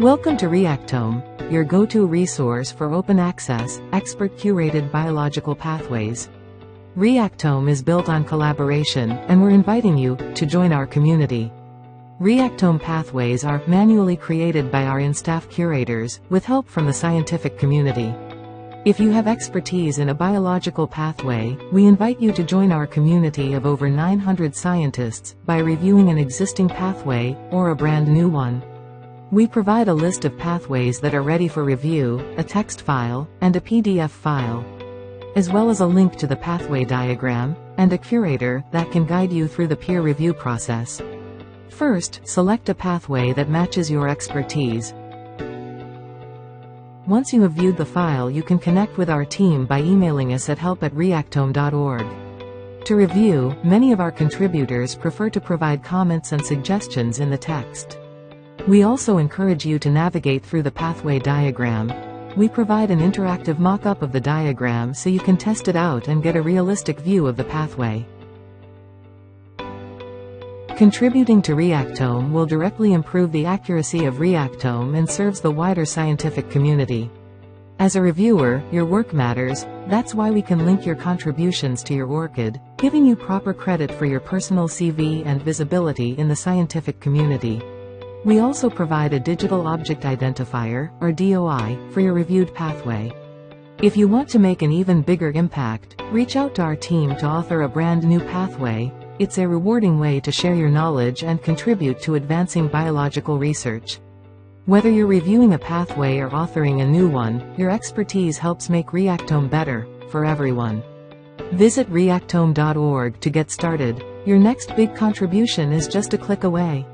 Welcome to Reactome, your go-to resource for open-access, expert-curated biological pathways. Reactome is built on collaboration, and we're inviting you to join our community. Reactome pathways are manually created by our in-staff curators, with help from the scientific community. If you have expertise in a biological pathway, we invite you to join our community of over 900 scientists by reviewing an existing pathway or a brand new one. We provide a list of pathways that are ready for review, a text file, and a PDF file, as well as a link to the pathway diagram, and a curator that can guide you through the peer review process. First, select a pathway that matches your expertise. Once you have viewed the file, you can connect with our team by emailing us at help@reactome.org. To review, many of our contributors prefer to provide comments and suggestions in the text. We also encourage you to navigate through the pathway diagram. We provide an interactive mock-up of the diagram so you can test it out and get a realistic view of the pathway. Contributing to Reactome will directly improve the accuracy of Reactome and serves the wider scientific community. As a reviewer, your work matters. That's why we can link your contributions to your ORCID, giving you proper credit for your personal CV and visibility in the scientific community. We also provide a digital object identifier, or DOI, for your reviewed pathway. If you want to make an even bigger impact, reach out to our team to author a brand new pathway. It's a rewarding way to share your knowledge and contribute to advancing biological research. Whether you're reviewing a pathway or authoring a new one, your expertise helps make Reactome better, for everyone. Visit reactome.org to get started. Your next big contribution is just a click away.